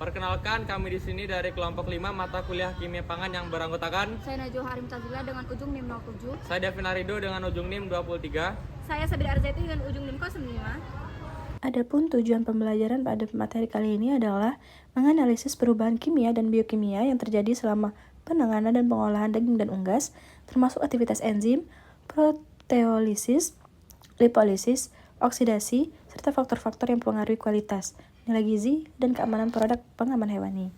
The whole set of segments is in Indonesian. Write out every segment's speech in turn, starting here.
Perkenalkan, kami di sini dari kelompok 5 mata kuliah kimia pangan yang beranggotakan Saya Najwa Harim Tazila dengan ujung NIM 07. saya Devin Arido dengan ujung NIM 23. Saya Sabida Arzaiti dengan ujung NIM 05. Adapun tujuan pembelajaran pada materi kali ini adalah menganalisis perubahan kimia dan biokimia yang terjadi selama penanganan dan pengolahan daging dan unggas, termasuk aktivitas enzim, proteolisis, lipolisis, oksidasi, serta faktor-faktor yang mempengaruhi kualitas, nilai gizi, dan keamanan produk pengaman hewani.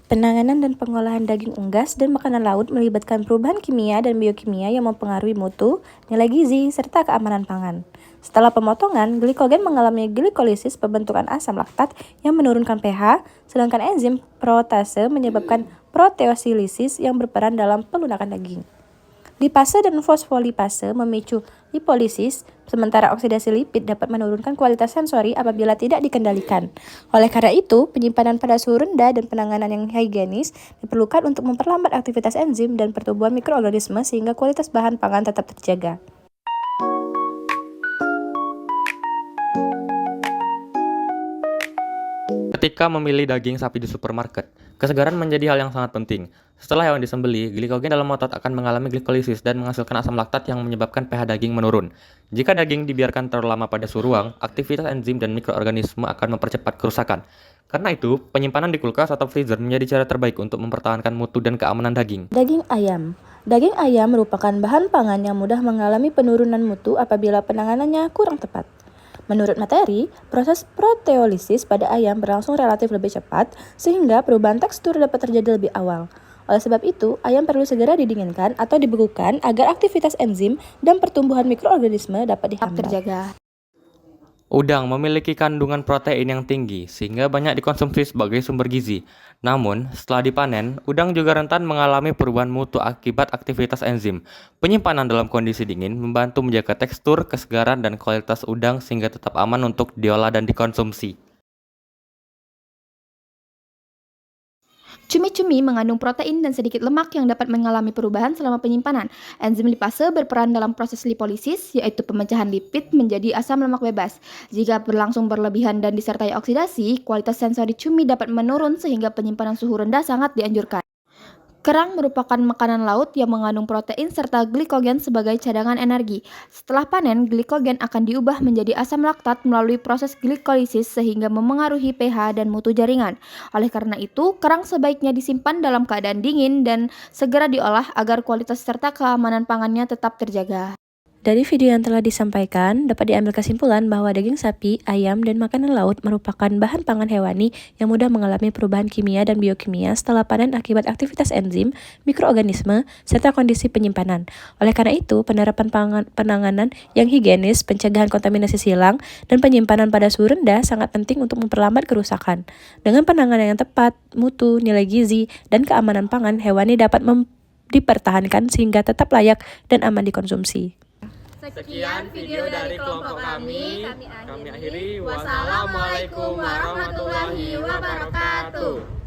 Penanganan dan pengolahan daging unggas dan makanan laut melibatkan perubahan kimia dan biokimia yang mempengaruhi mutu, nilai gizi, serta keamanan pangan. Setelah pemotongan, glikogen mengalami glikolisis pembentukan asam laktat yang menurunkan pH, sedangkan enzim protase menyebabkan proteosilisis yang berperan dalam pelunakan daging. Lipase dan fosfolipase memicu lipolisis, sementara oksidasi lipid dapat menurunkan kualitas sensori apabila tidak dikendalikan. Oleh karena itu, penyimpanan pada suhu rendah dan penanganan yang higienis diperlukan untuk memperlambat aktivitas enzim dan pertumbuhan mikroorganisme sehingga kualitas bahan pangan tetap terjaga. Ketika memilih daging sapi di supermarket, kesegaran menjadi hal yang sangat penting. Setelah hewan disembelih, glikogen dalam otot akan mengalami glikolisis dan menghasilkan asam laktat yang menyebabkan pH daging menurun. Jika daging dibiarkan terlalu lama pada suhu ruang, aktivitas enzim dan mikroorganisme akan mempercepat kerusakan. Karena itu, penyimpanan di kulkas atau freezer menjadi cara terbaik untuk mempertahankan mutu dan keamanan daging. Daging ayam. Daging ayam merupakan bahan pangan yang mudah mengalami penurunan mutu apabila penanganannya kurang tepat. Menurut materi, proses proteolisis pada ayam berlangsung relatif lebih cepat sehingga perubahan tekstur dapat terjadi lebih awal. Oleh sebab itu, ayam perlu segera didinginkan atau dibekukan agar aktivitas enzim dan pertumbuhan mikroorganisme dapat terjaga. Udang memiliki kandungan protein yang tinggi sehingga banyak dikonsumsi sebagai sumber gizi. Namun, setelah dipanen, udang juga rentan mengalami perubahan mutu akibat aktivitas enzim. Penyimpanan dalam kondisi dingin membantu menjaga tekstur, kesegaran, dan kualitas udang sehingga tetap aman untuk diolah dan dikonsumsi. Cumi-cumi mengandung protein dan sedikit lemak yang dapat mengalami perubahan selama penyimpanan. Enzim lipase berperan dalam proses lipolisis, yaitu pemecahan lipid menjadi asam lemak bebas. Jika berlangsung berlebihan dan disertai oksidasi, kualitas sensori cumi dapat menurun sehingga penyimpanan suhu rendah sangat dianjurkan. Kerang merupakan makanan laut yang mengandung protein serta glikogen sebagai cadangan energi. Setelah panen, glikogen akan diubah menjadi asam laktat melalui proses glikolisis sehingga memengaruhi pH dan mutu jaringan. Oleh karena itu, kerang sebaiknya disimpan dalam keadaan dingin dan segera diolah agar kualitas serta keamanan pangannya tetap terjaga. Dari video yang telah disampaikan, dapat diambil kesimpulan bahwa daging sapi, ayam, dan makanan laut merupakan bahan pangan hewani yang mudah mengalami perubahan kimia dan biokimia setelah panen akibat aktivitas enzim, mikroorganisme, serta kondisi penyimpanan. Oleh karena itu, penerapan penanganan yang higienis, pencegahan kontaminasi silang, dan penyimpanan pada suhu rendah sangat penting untuk memperlambat kerusakan. Dengan penanganan yang tepat, mutu, nilai gizi, dan keamanan pangan hewani dapat dipertahankan sehingga tetap layak dan aman dikonsumsi. Sekian video dari kelompok kami akhiri. Wassalamualaikum warahmatullahi wabarakatuh.